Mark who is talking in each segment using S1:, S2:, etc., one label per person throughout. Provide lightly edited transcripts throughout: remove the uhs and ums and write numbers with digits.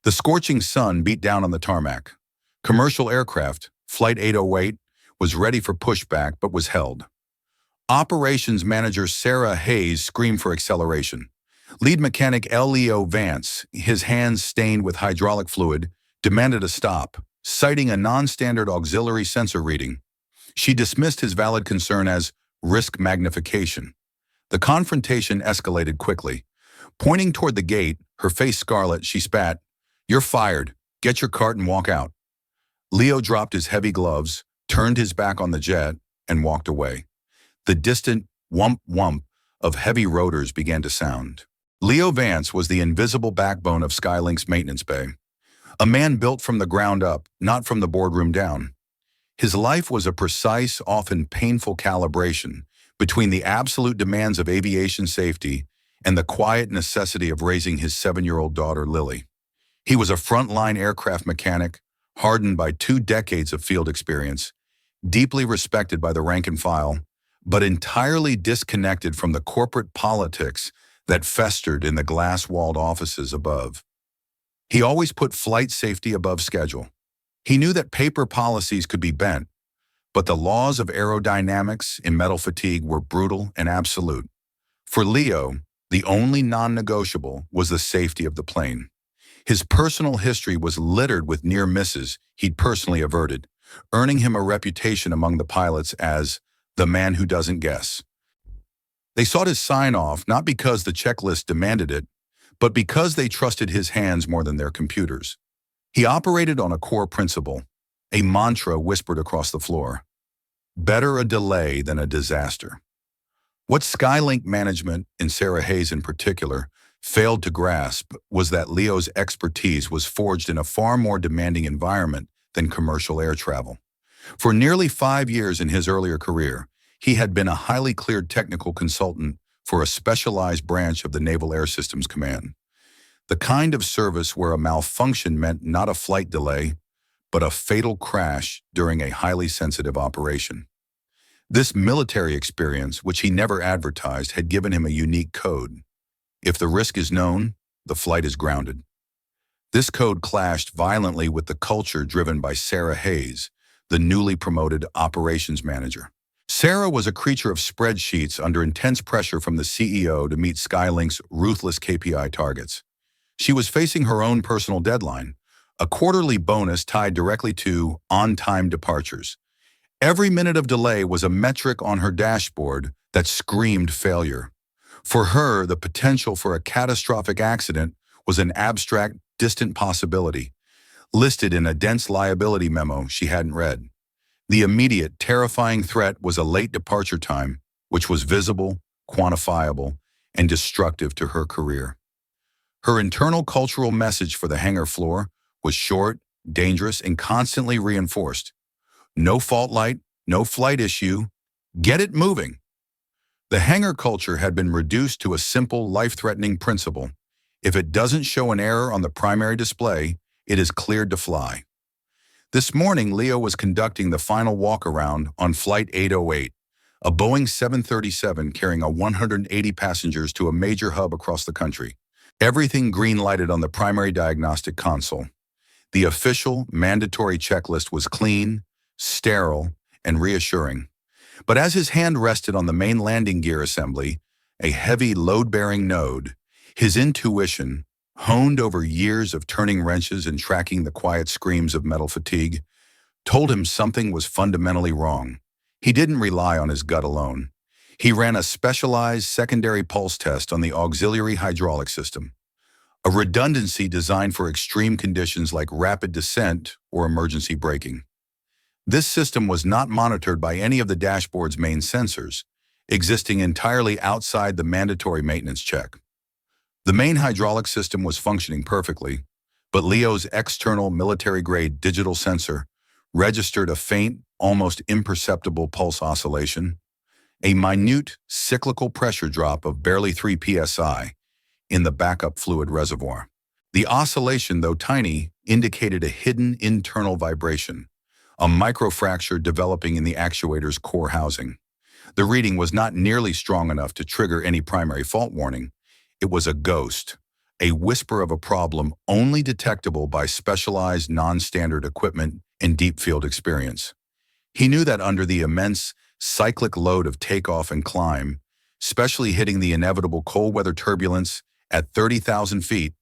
S1: The scorching sun beat down on the tarmac. Commercial aircraft, Flight 808, was ready for pushback but was held. Operations Manager Sarah Hayes screamed for acceleration. Lead mechanic Leo Vance, his hands stained with hydraulic fluid, demanded a stop, citing a non-standard auxiliary sensor reading. She dismissed his valid concern as risk magnification. The confrontation escalated quickly. Pointing toward the gate, her face scarlet, she spat, "You're fired. Get your cart and walk out." Leo dropped his heavy gloves, turned his back on the jet, and walked away. The distant whump-whump of heavy rotors began to sound. Leo Vance was the invisible backbone of Skylink's maintenance bay. A man built from the ground up, not from the boardroom down. His life was a precise, often painful calibration between the absolute demands of aviation safety and the quiet necessity of raising his 7-year-old daughter, Lily. He was a frontline aircraft mechanic, hardened by 2 decades of field experience, deeply respected by the rank and file, but entirely disconnected from the corporate politics that festered in the glass-walled offices above. He always put flight safety above schedule. He knew that paper policies could be bent, but the laws of aerodynamics in metal fatigue were brutal and absolute. For Leo, the only non-negotiable was the safety of the plane. His personal history was littered with near misses he'd personally averted, earning him a reputation among the pilots as the man who doesn't guess. They sought his sign-off not because the checklist demanded it, but because they trusted his hands more than their computers. He operated on a core principle, a mantra whispered across the floor: better a delay than a disaster. What Skylink management, and Sarah Hayes in particular, failed to grasp was that Leo's expertise was forged in a far more demanding environment than commercial air travel. For nearly 5 years in his earlier career, he had been a highly cleared technical consultant for a specialized branch of the Naval Air Systems Command. The kind of service where a malfunction meant not a flight delay, but a fatal crash during a highly sensitive operation. This military experience, which he never advertised, had given him a unique code. If the risk is known, the flight is grounded. This code clashed violently with the culture driven by Sarah Hayes, the newly promoted operations manager. Sarah was a creature of spreadsheets under intense pressure from the CEO to meet Skylink's ruthless KPI targets. She was facing her own personal deadline, a quarterly bonus tied directly to on-time departures. Every minute of delay was a metric on her dashboard that screamed failure. For her, the potential for a catastrophic accident was an abstract, distant possibility, listed in a dense liability memo she hadn't read. The immediate, terrifying threat was a late departure time, which was visible, quantifiable, and destructive to her career. Her internal cultural message for the hangar floor was short, dangerous, and constantly reinforced. No fault light, no flight issue, get it moving. The hangar culture had been reduced to a simple, life-threatening principle. If it doesn't show an error on the primary display, it is cleared to fly. This morning, Leo was conducting the final walk-around on Flight 808, a Boeing 737 carrying 180 passengers to a major hub across the country. Everything green-lighted on the primary diagnostic console. The official, mandatory checklist was clean, sterile, and reassuring. But as his hand rested on the main landing gear assembly, a heavy load-bearing node, his intuition, honed over years of turning wrenches and tracking the quiet screams of metal fatigue, told him something was fundamentally wrong. He didn't rely on his gut alone. He ran a specialized secondary pulse test on the auxiliary hydraulic system, a redundancy designed for extreme conditions like rapid descent or emergency braking. This system was not monitored by any of the dashboard's main sensors, existing entirely outside the mandatory maintenance check. The main hydraulic system was functioning perfectly, but Leo's external military-grade digital sensor registered a faint, almost imperceptible pulse oscillation, a minute cyclical pressure drop of barely 3 psi in the backup fluid reservoir. The oscillation, though tiny, indicated a hidden internal vibration, a microfracture developing in the actuator's core housing. The reading was not nearly strong enough to trigger any primary fault warning. It was a ghost, a whisper of a problem only detectable by specialized non-standard equipment and deep field experience. He knew that under the immense cyclic load of takeoff and climb, especially hitting the inevitable cold weather turbulence at 30,000 feet,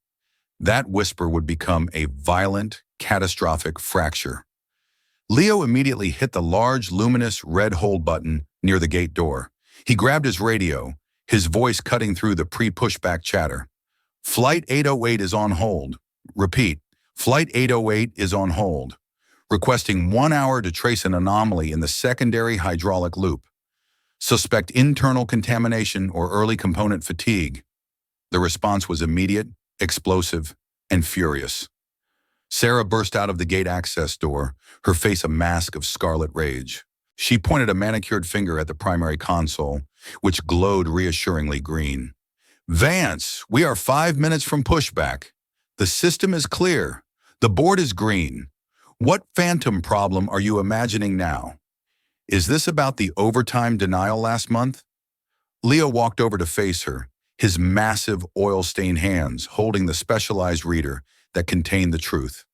S1: that whisper would become a violent, catastrophic fracture. Leo immediately hit the large, luminous red hold button near the gate door. He grabbed his radio, his voice cutting through the pre-pushback chatter. Flight 808 is on hold. Repeat, Flight 808 is on hold. Requesting 1 hour to trace an anomaly in the secondary hydraulic loop. Suspect internal contamination or early component fatigue. The response was immediate, explosive, and furious. Sarah burst out of the gate access door, her face a mask of scarlet rage. She pointed a manicured finger at the primary console, which glowed reassuringly green. Vance, we are 5 minutes from pushback. The system is clear. The board is green. What phantom problem are you imagining now? Is this about the overtime denial last month? Leo walked over to face her, his massive oil-stained hands holding the specialized reader that contained the truth.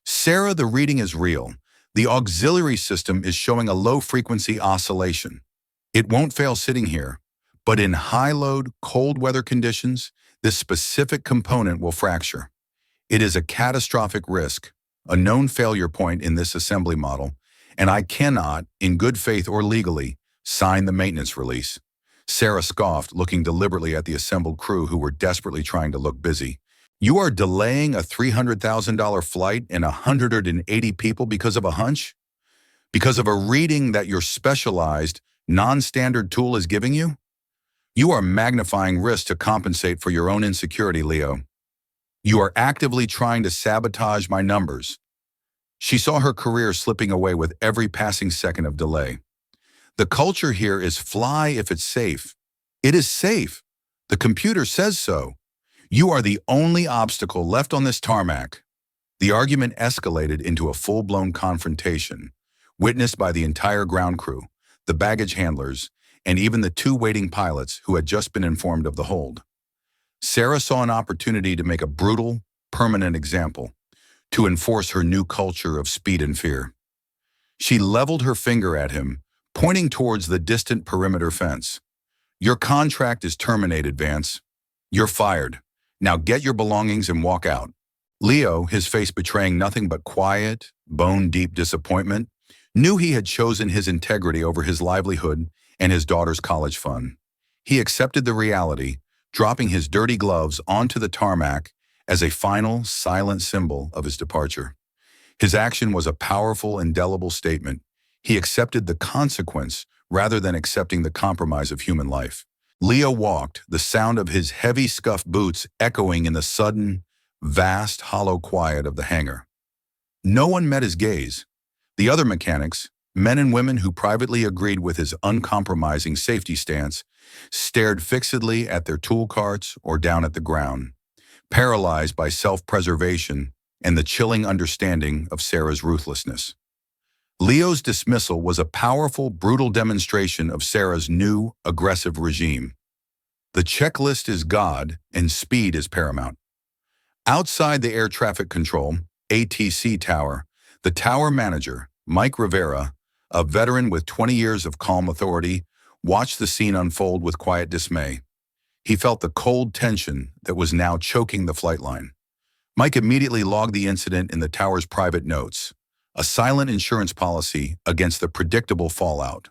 S1: Sarah, the reading is real. The auxiliary system is showing a low-frequency oscillation. It won't fail sitting here, but in high-load, cold weather conditions, this specific component will fracture. It is a catastrophic risk, a known failure point in this assembly model, and I cannot, in good faith or legally, sign the maintenance release. Sarah scoffed, looking deliberately at the assembled crew who were desperately trying to look busy. You are delaying a $300,000 flight and 180 people because of a hunch? Because of a reading that your specialized, non-standard tool is giving you? You are magnifying risk to compensate for your own insecurity, Leo. You are actively trying to sabotage my numbers. She saw her career slipping away with every passing second of delay. The culture here is fly if it's safe. It is safe. The computer says so. You are the only obstacle left on this tarmac. The argument escalated into a full-blown confrontation, witnessed by the entire ground crew, the baggage handlers, and even the 2 waiting pilots who had just been informed of the hold. Sarah saw an opportunity to make a brutal, permanent example, to enforce her new culture of speed and fear. She leveled her finger at him, pointing towards the distant perimeter fence. Your contract is terminated, Vance. You're fired. Now get your belongings and walk out. Leo, his face betraying nothing but quiet, bone-deep disappointment, knew he had chosen his integrity over his livelihood and his daughter's college fund. He accepted the reality, dropping his dirty gloves onto the tarmac as a final, silent symbol of his departure. His action was a powerful, indelible statement. He accepted the consequence rather than accepting the compromise of human life. Leo walked, the sound of his heavy scuffed boots echoing in the sudden, vast, hollow quiet of the hangar. No one met his gaze. The other mechanics, men and women who privately agreed with his uncompromising safety stance, stared fixedly at their tool carts or down at the ground, paralyzed by self-preservation and the chilling understanding of Sarah's ruthlessness. Leo's dismissal was a powerful, brutal demonstration of Sarah's new, aggressive regime. The checklist is God, and speed is paramount. Outside the air traffic control, ATC tower, the tower manager, Mike Rivera, a veteran with 20 years of calm authority, watched the scene unfold with quiet dismay. He felt the cold tension that was now choking the flight line. Mike immediately logged the incident in the tower's private notes, a silent insurance policy against the predictable fallout.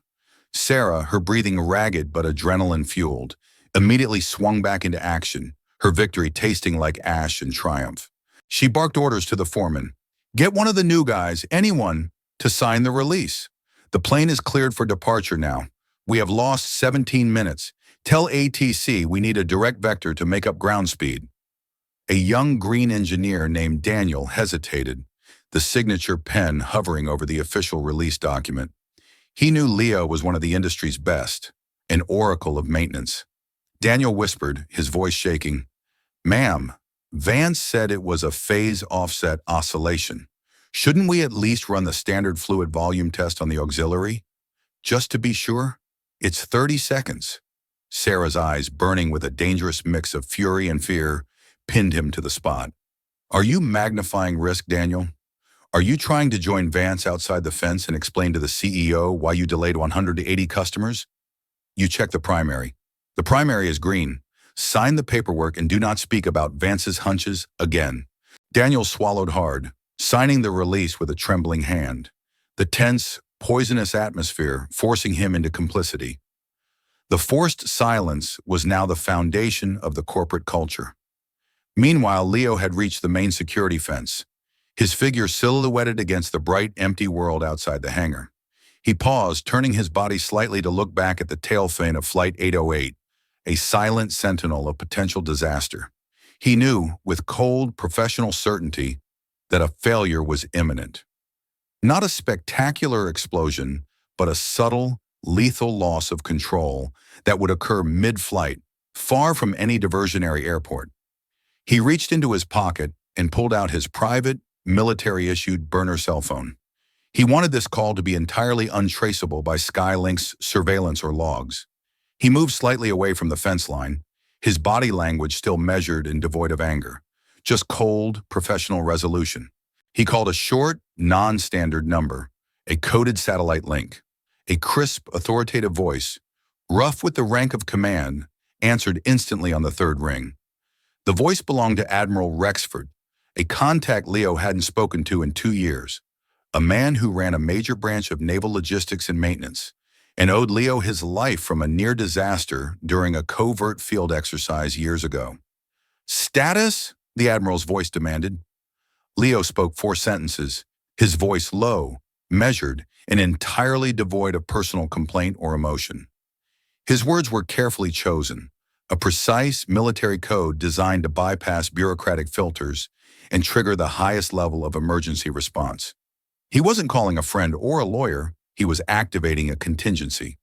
S1: Sarah, her breathing ragged but adrenaline-fueled, immediately swung back into action, her victory tasting like ash and triumph. She barked orders to the foreman. Get one of the new guys, anyone, to sign the release. The plane is cleared for departure now. We have lost 17 minutes. Tell ATC we need a direct vector to make up ground speed. A young green engineer named Daniel hesitated, the signature pen hovering over the official release document. He knew Leo was one of the industry's best, an oracle of maintenance. Daniel whispered, his voice shaking, Ma'am, Vance said it was a phase offset oscillation. Shouldn't we at least run the standard fluid volume test on the auxiliary? Just to be sure? It's 30 seconds. Sarah's eyes, burning with a dangerous mix of fury and fear, pinned him to the spot. Are you magnifying risk, Daniel? Are you trying to join Vance outside the fence and explain to the CEO why you delayed 180 customers? You check the primary. The primary is green. Sign the paperwork and do not speak about Vance's hunches again. Daniel swallowed hard, signing the release with a trembling hand. The tense, poisonous atmosphere forcing him into complicity. The forced silence was now the foundation of the corporate culture. Meanwhile, Leo had reached the main security fence, his figure silhouetted against the bright, empty world outside the hangar. He paused, turning his body slightly to look back at the tail fin of Flight 808, a silent sentinel of potential disaster. He knew, with cold, professional certainty, that a failure was imminent. Not a spectacular explosion, but a subtle, lethal loss of control that would occur mid-flight, far from any diversionary airport. He reached into his pocket and pulled out his private, military-issued burner cell phone. He wanted this call to be entirely untraceable by Skylink's surveillance or logs. He moved slightly away from the fence line, his body language still measured and devoid of anger, just cold, professional resolution. He called a short, non-standard number, a coded satellite link. A crisp, authoritative voice, rough with the rank of command, answered instantly on the third ring. The voice belonged to Admiral Rexford, a contact Leo hadn't spoken to in 2 years, a man who ran a major branch of naval logistics and maintenance, and owed Leo his life from a near disaster during a covert field exercise years ago. "Status?" the Admiral's voice demanded. Leo spoke 4 sentences, his voice low, measured, and entirely devoid of personal complaint or emotion. His words were carefully chosen, a precise military code designed to bypass bureaucratic filters and trigger the highest level of emergency response. He wasn't calling a friend or a lawyer, he was activating a contingency.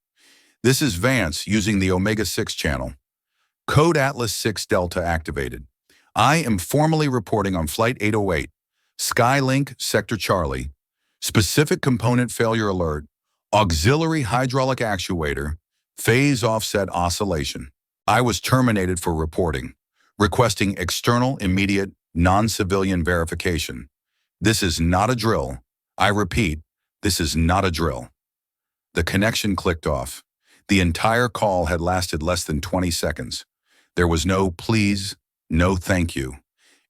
S1: "This is Vance using the Omega-6 channel. Code Atlas 6 Delta activated. I am formally reporting on Flight 808, Skylink Sector Charlie. Specific component failure alert, auxiliary hydraulic actuator, phase offset oscillation. I was terminated for reporting, requesting external, immediate, non-civilian verification. This is not a drill. I repeat, this is not a drill." The connection clicked off. The entire call had lasted less than 20 seconds. There was no please, no thank you,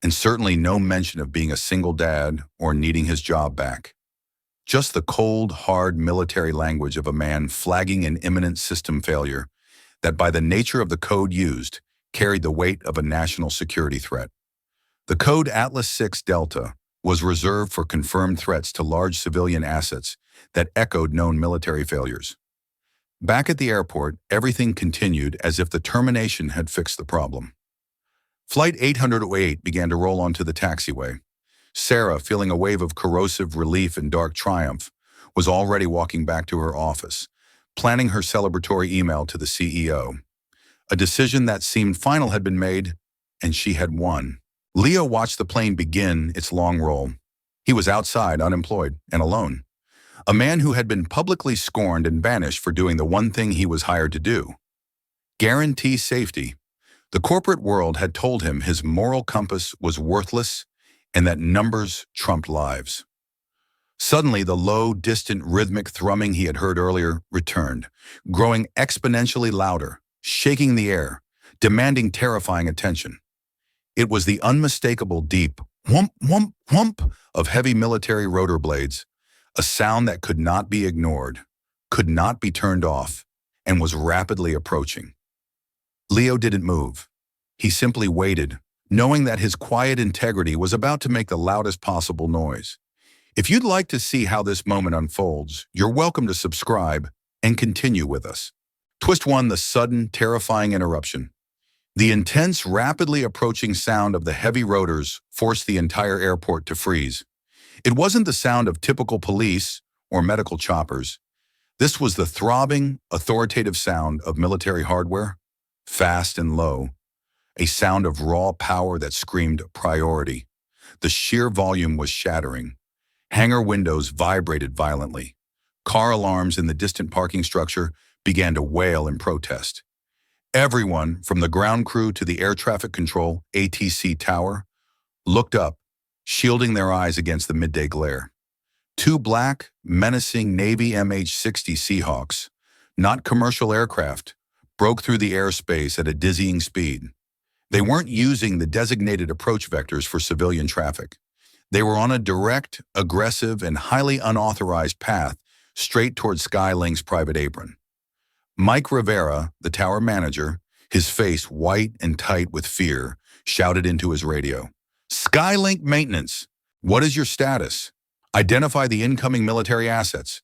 S1: and certainly no mention of being a single dad or needing his job back. Just the cold, hard military language of a man flagging an imminent system failure that, by the nature of the code used, carried the weight of a national security threat. The code Atlas 6 Delta was reserved for confirmed threats to large civilian assets that echoed known military failures. Back at the airport, everything continued as if the termination had fixed the problem. Flight 808 began to roll onto the taxiway. Sarah, feeling a wave of corrosive relief and dark triumph, was already walking back to her office, planning her celebratory email to the CEO. A decision that seemed final had been made, and she had won. Leo watched the plane begin its long roll. He was outside, unemployed, and alone. A man who had been publicly scorned and banished for doing the one thing he was hired to do. Guarantee safety. The corporate world had told him his moral compass was worthless and that numbers trumped lives. Suddenly, the low, distant, rhythmic thrumming he had heard earlier returned, growing exponentially louder, shaking the air, demanding terrifying attention. It was the unmistakable deep whump, whump, whump of heavy military rotor blades, a sound that could not be ignored, could not be turned off, and was rapidly approaching. Leo didn't move. He simply waited, knowing that his quiet integrity was about to make the loudest possible noise. If you'd like to see how this moment unfolds, you're welcome to subscribe and continue with us. Twist 1: the sudden, terrifying interruption. The intense, rapidly approaching sound of the heavy rotors forced the entire airport to freeze. It wasn't the sound of typical police or medical choppers. This was the throbbing, authoritative sound of military hardware, fast and low, a sound of raw power that screamed priority. The sheer volume was shattering. Hangar windows vibrated violently. Car alarms in the distant parking structure began to wail in protest. Everyone, from the ground crew to the air traffic control ATC tower, looked up, shielding their eyes against the midday glare. Two black, menacing Navy MH-60 Seahawks, not commercial aircraft, broke through the airspace at a dizzying speed. They weren't using the designated approach vectors for civilian traffic. They were on a direct, aggressive, and highly unauthorized path straight toward Skylink's private apron. Mike Rivera, the tower manager, his face white and tight with fear, shouted into his radio. "Skylink maintenance! What is your status? Identify the incoming military assets.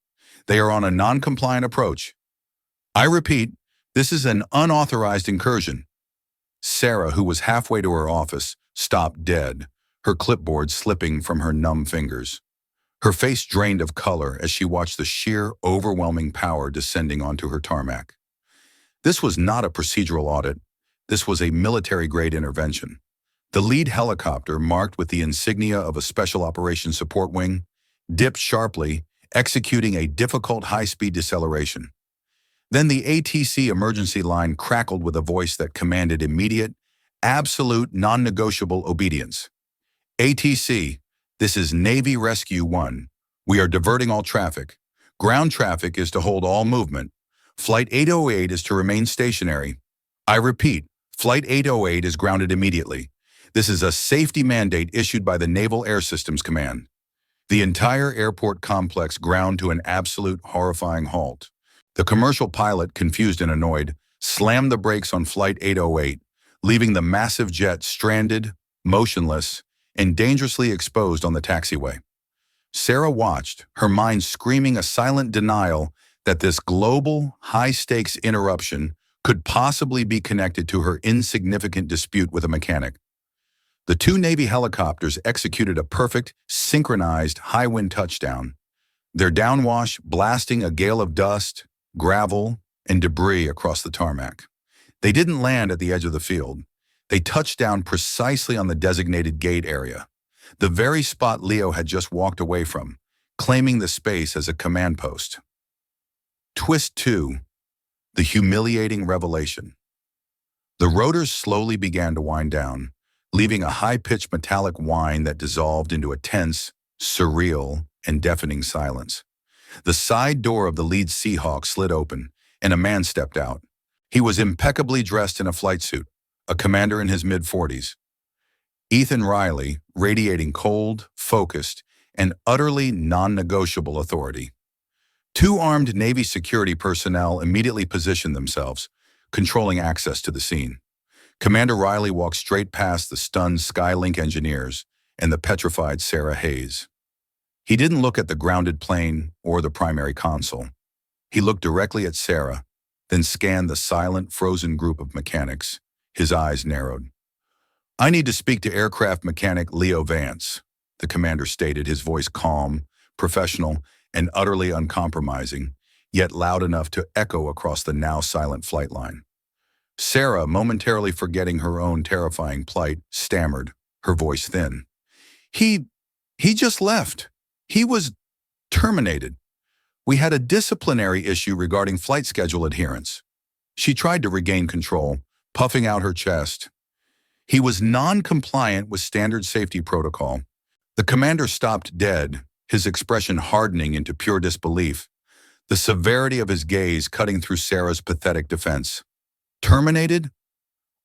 S1: They are on a non-compliant approach. I repeat, this is an unauthorized incursion." Sarah, who was halfway to her office, stopped dead, her clipboard slipping from her numb fingers. Her face drained of color as she watched the sheer, overwhelming power descending onto her tarmac. This was not a procedural audit. This was a military-grade intervention. The lead helicopter, marked with the insignia of a Special Operations Support Wing, dipped sharply, executing a difficult high-speed deceleration. Then the ATC emergency line crackled with a voice that commanded immediate, absolute, non-negotiable obedience. "ATC, this is Navy Rescue 1. We are diverting all traffic. Ground traffic is to hold all movement. Flight 808 is to remain stationary. I repeat, Flight 808 is grounded immediately. This is a safety mandate issued by the Naval Air Systems Command." The entire airport complex ground to an absolute, horrifying halt. The commercial pilot, confused and annoyed, slammed the brakes on Flight 808, leaving the massive jet stranded, motionless, and dangerously exposed on the taxiway. Sarah watched, her mind screaming a silent denial that this global, high-stakes interruption could possibly be connected to her insignificant dispute with a mechanic. The two Navy helicopters executed a perfect, synchronized high-wind touchdown, their downwash blasting a gale of dust, gravel, and debris across the tarmac. They didn't land at the edge of the field. They touched down precisely on the designated gate area, the very spot Leo had just walked away from, claiming the space as a command post. Twist 2. The humiliating revelation. The rotors slowly began to wind down, leaving a high-pitched metallic whine that dissolved into a tense, surreal, and deafening silence. The side door of the lead Seahawk slid open, and a man stepped out. He was impeccably dressed in a flight suit, a commander in his mid-40s. Ethan Riley, radiating cold, focused, and utterly non-negotiable authority. Two armed Navy security personnel immediately positioned themselves, controlling access to the scene. Commander Riley walked straight past the stunned Skylink engineers and the petrified Sarah Hayes. He didn't look at the grounded plane or the primary console. He looked directly at Sarah, then scanned the silent, frozen group of mechanics. His eyes narrowed. "I need to speak to aircraft mechanic Leo Vance," the commander stated, his voice calm, professional, and utterly uncompromising, yet loud enough to echo across the now silent flight line. Sarah, momentarily forgetting her own terrifying plight, stammered, her voice thin. He just left. He was terminated. We had a disciplinary issue regarding flight schedule adherence." She tried to regain control, puffing out her chest. "He was non-compliant with standard safety protocol." The commander stopped dead, his expression hardening into pure disbelief, the severity of his gaze cutting through Sarah's pathetic defense. "Terminated?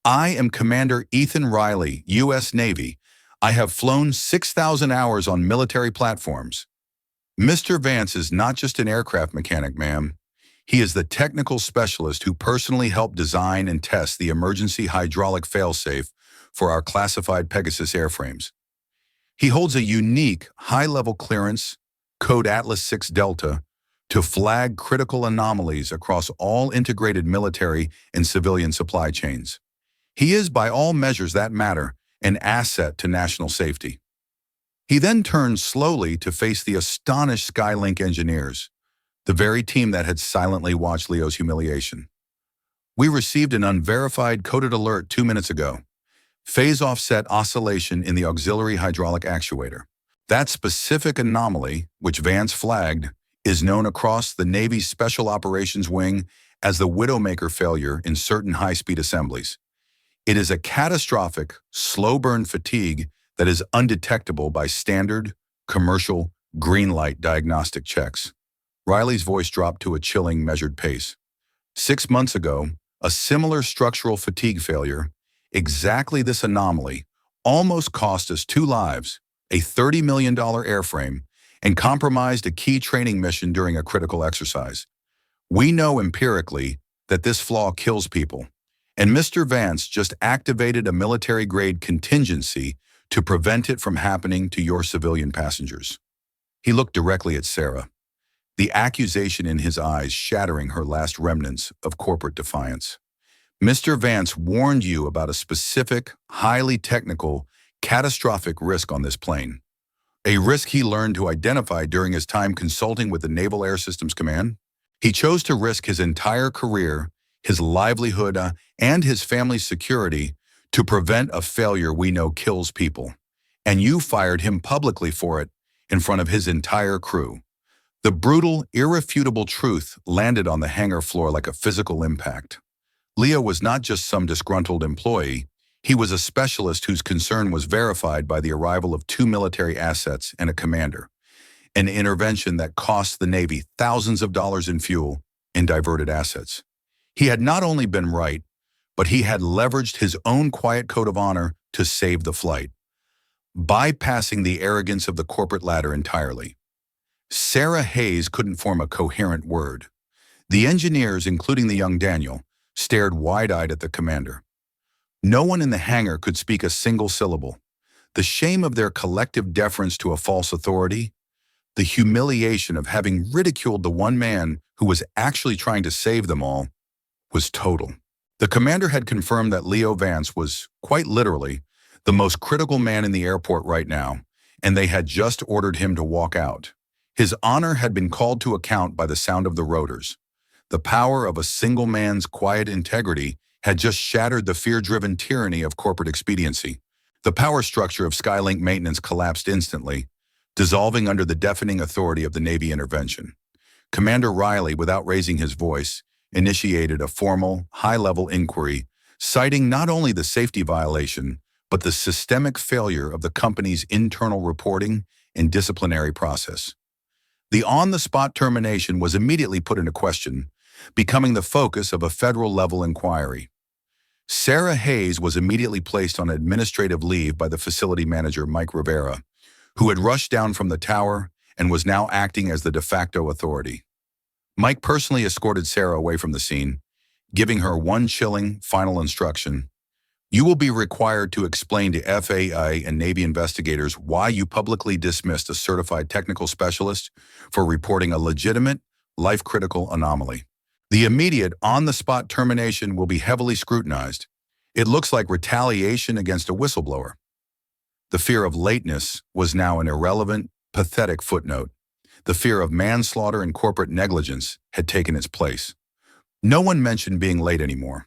S1: I am Commander Ethan Riley, U.S. Navy. I have flown 6,000 hours on military platforms. Mr. Vance is not just an aircraft mechanic, ma'am. He is the technical specialist who personally helped design and test the emergency hydraulic failsafe for our classified Pegasus airframes. He holds a unique, high-level clearance, code Atlas 6 Delta, to flag critical anomalies across all integrated military and civilian supply chains. He is, by all measures that matter, an asset to national safety." He then turned slowly to face the astonished Skylink engineers, the very team that had silently watched Leo's humiliation. "We received an unverified coded alert 2 minutes ago. Phase offset oscillation in the auxiliary hydraulic actuator. That specific anomaly, which Vance flagged, is known across the Navy's Special Operations Wing as the Widowmaker failure in certain high-speed assemblies. It is a catastrophic, slow-burn fatigue that is undetectable by standard, commercial, green light diagnostic checks. Riley's voice dropped to a chilling, measured pace. 6 months ago, a similar structural fatigue failure, exactly this anomaly, almost cost us 2 lives, a $30 million airframe, and compromised a key training mission during a critical exercise. We know empirically that this flaw kills people, and Mr. Vance just activated a military-grade contingency to prevent it from happening to your civilian passengers. He looked directly at Sarah, the accusation in his eyes shattering her last remnants of corporate defiance. Mr. Vance warned you about a specific, highly technical, catastrophic risk on this plane. A risk he learned to identify during his time consulting with the Naval Air Systems Command. He chose to risk his entire career, his livelihood, and his family's security to prevent a failure we know kills people. And you fired him publicly for it in front of his entire crew. The brutal, irrefutable truth landed on the hangar floor like a physical impact. Leo was not just some disgruntled employee. He was a specialist whose concern was verified by the arrival of 2 military assets and a commander, an intervention that cost the Navy thousands of dollars in fuel and diverted assets. He had not only been right, but he had leveraged his own quiet code of honor to save the flight, bypassing the arrogance of the corporate ladder entirely. Sarah Hayes couldn't form a coherent word. The engineers, including the young Daniel, stared wide-eyed at the commander. No one in the hangar could speak a single syllable. The shame of their collective deference to a false authority, the humiliation of having ridiculed the one man who was actually trying to save them all, was total. The commander had confirmed that Leo Vance was, quite literally, the most critical man in the airport right now, and they had just ordered him to walk out. His honor had been called to account by the sound of the rotors. The power of a single man's quiet integrity had just shattered the fear-driven tyranny of corporate expediency. The power structure of Skylink maintenance collapsed instantly, dissolving under the deafening authority of the Navy intervention. Commander Riley, without raising his voice, initiated a formal, high-level inquiry, citing not only the safety violation, but the systemic failure of the company's internal reporting and disciplinary process. The on-the-spot termination was immediately put into question, becoming the focus of a federal-level inquiry. Sarah Hayes was immediately placed on administrative leave by the facility manager, Mike Rivera, who had rushed down from the tower and was now acting as the de facto authority. Mike personally escorted Sarah away from the scene, giving her one chilling, final instruction. You will be required to explain to FAA and Navy investigators why you publicly dismissed a certified technical specialist for reporting a legitimate, life-critical anomaly. The immediate, on-the-spot termination will be heavily scrutinized. It looks like retaliation against a whistleblower. The fear of lateness was now an irrelevant, pathetic footnote. The fear of manslaughter and corporate negligence had taken its place. No one mentioned being late anymore.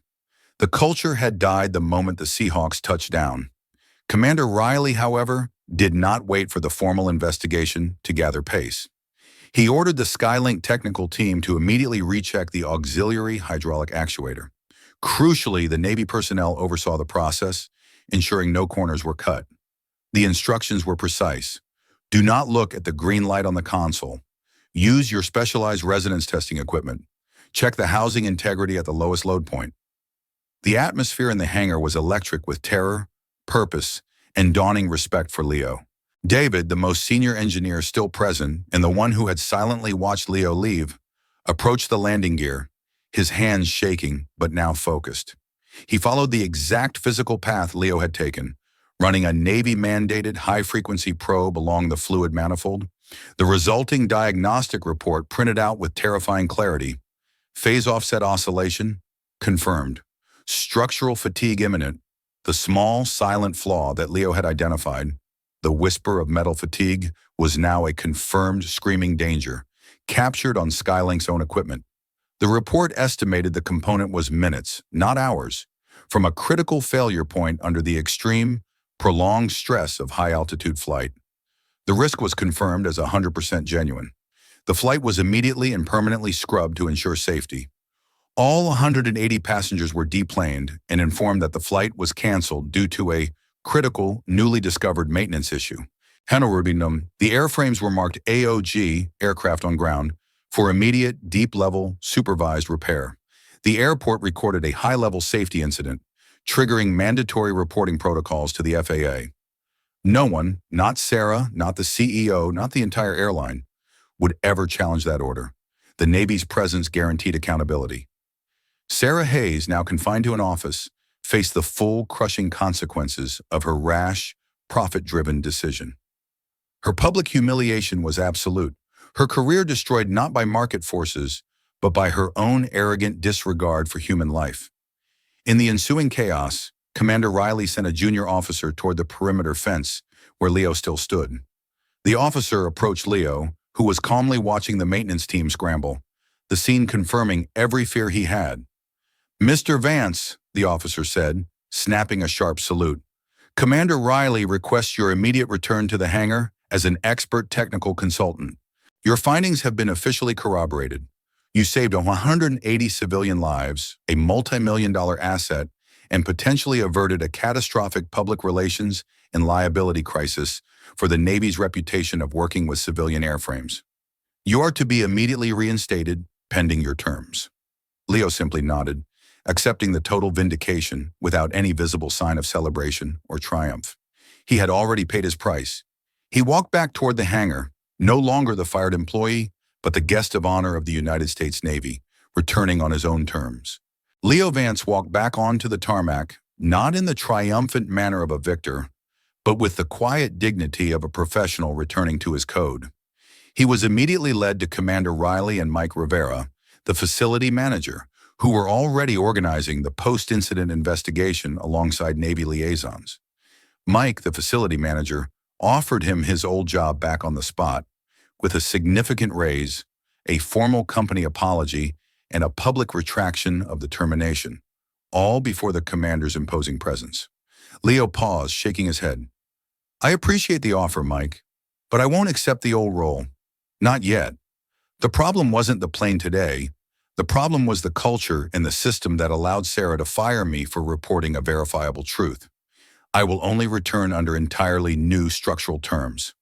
S1: The culture had died the moment the Seahawks touched down. Commander Riley, however, did not wait for the formal investigation to gather pace. He ordered the Skylink technical team to immediately recheck the auxiliary hydraulic actuator. Crucially, the Navy personnel oversaw the process, ensuring no corners were cut. The instructions were precise. Do not look at the green light on the console. Use your specialized resonance testing equipment. Check the housing integrity at the lowest load point. The atmosphere in the hangar was electric with terror, purpose, and dawning respect for Leo. David, the most senior engineer still present and the one who had silently watched Leo leave, approached the landing gear, his hands shaking but now focused. He followed the exact physical path Leo had taken, running a Navy-mandated high-frequency probe along the fluid manifold. The resulting diagnostic report printed out with terrifying clarity. Phase offset oscillation confirmed. Structural fatigue imminent. The small, silent flaw that Leo had identified, the whisper of metal fatigue, was now a confirmed screaming danger, captured on Skylink's own equipment. The report estimated the component was minutes, not hours, from a critical failure point under the extreme, prolonged stress of high-altitude flight. The risk was confirmed as 100% genuine. The flight was immediately and permanently scrubbed to ensure safety. All 180 passengers were deplaned and informed that the flight was canceled due to a critical, newly discovered maintenance issue. The airframes were marked AOG, aircraft on ground, for immediate, deep-level, supervised repair. The airport recorded a high-level safety incident, triggering mandatory reporting protocols to the FAA. No one, not Sarah, not the CEO, not the entire airline, would ever challenge that order. The Navy's presence guaranteed accountability. Sarah Hayes, now confined to an office, faced the full crushing consequences of her rash, profit-driven decision. Her public humiliation was absolute. Her career destroyed not by market forces, but by her own arrogant disregard for human life. In the ensuing chaos, Commander Riley sent a junior officer toward the perimeter fence where Leo still stood. The officer approached Leo, who was calmly watching the maintenance team scramble, the scene confirming every fear he had. "Mr. Vance," the officer said, snapping a sharp salute, "Commander Riley requests your immediate return to the hangar as an expert technical consultant. Your findings have been officially corroborated. You saved 180 civilian lives, a multi-million-dollar asset, and potentially averted a catastrophic public relations and liability crisis for the Navy's reputation of working with civilian airframes. You are to be immediately reinstated, pending your terms." Leo simply nodded, accepting the total vindication without any visible sign of celebration or triumph. He had already paid his price. He walked back toward the hangar, no longer the fired employee, but the guest of honor of the United States Navy, returning on his own terms. Leo Vance walked back onto the tarmac, not in the triumphant manner of a victor, but with the quiet dignity of a professional returning to his code. He was immediately led to Commander Riley and Mike Rivera, the facility manager, who were already organizing the post-incident investigation alongside Navy liaisons. Mike, the facility manager, offered him his old job back on the spot, with a significant raise, a formal company apology, and a public retraction of the termination, all before the commander's imposing presence. Leo paused, shaking his head. "I appreciate the offer, Mike, but I won't accept the old role. Not yet. The problem wasn't the plane today. The problem was the culture and the system that allowed Sarah to fire me for reporting a verifiable truth. I will only return under entirely new structural terms."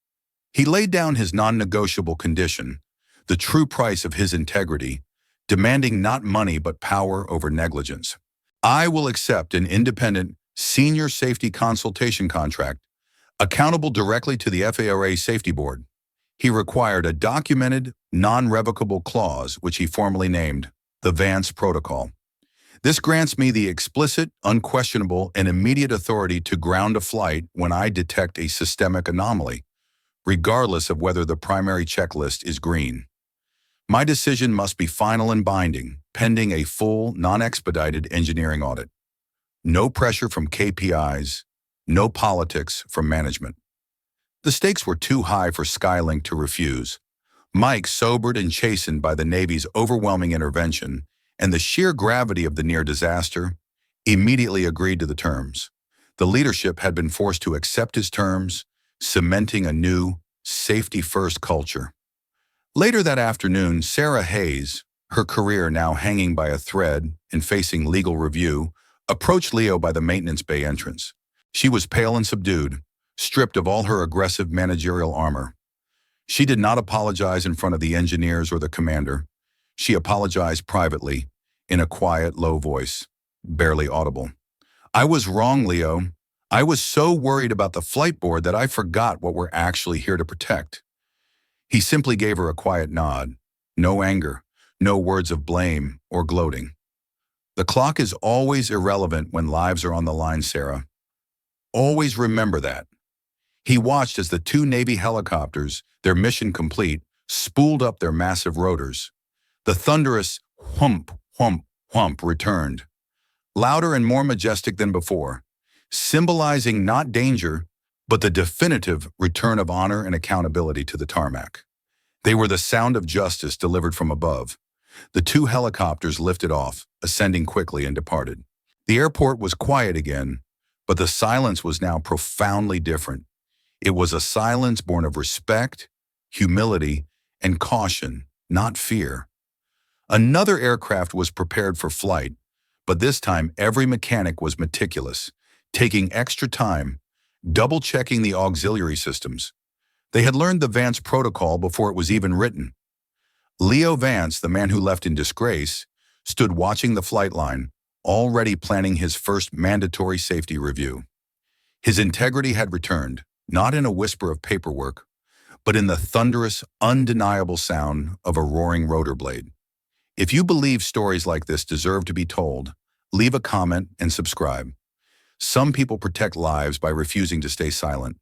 S1: He laid down his non-negotiable condition, the true price of his integrity, demanding not money but power over negligence. "I will accept an independent, senior safety consultation contract, accountable directly to the FAA Safety Board." He required a documented, non-revocable clause which he formally named the Vance Protocol. "This grants me the explicit, unquestionable, and immediate authority to ground a flight when I detect a systemic anomaly, regardless of whether the primary checklist is green. My decision must be final and binding, pending a full, non-expedited engineering audit. No pressure from KPIs, no politics from management." The stakes were too high for Skylink to refuse. Mike, sobered and chastened by the Navy's overwhelming intervention and the sheer gravity of the near disaster, immediately agreed to the terms. The leadership had been forced to accept his terms, cementing a new, safety-first culture. Later that afternoon, Sarah Hayes, her career now hanging by a thread and facing legal review, approached Leo by the maintenance bay entrance. She was pale and subdued, stripped of all her aggressive managerial armor. She did not apologize in front of the engineers or the commander. She apologized privately, in a quiet, low voice, barely audible. "I was wrong, Leo. I was so worried about the flight board that I forgot what we're actually here to protect." He simply gave her a quiet nod. No anger, no words of blame or gloating. "The clock is always irrelevant when lives are on the line, Sarah. Always remember that." He watched as the two Navy helicopters, their mission complete, spooled up their massive rotors. The thunderous whump, whump, whump returned, louder and more majestic than before, symbolizing not danger, but the definitive return of honor and accountability to the tarmac. They were the sound of justice delivered from above. The two helicopters lifted off, ascending quickly, and departed. The airport was quiet again, but the silence was now profoundly different. It was a silence born of respect, humility, and caution, not fear. Another aircraft was prepared for flight, but this time every mechanic was meticulous, taking extra time, double-checking the auxiliary systems. They had learned the Vance protocol before it was even written. Leo Vance, the man who left in disgrace, stood watching the flight line, already planning his first mandatory safety review. His integrity had returned, not in a whisper of paperwork, but in the thunderous, undeniable sound of a roaring rotor blade. If you believe stories like this deserve to be told, leave a comment and subscribe. Some people protect lives by refusing to stay silent.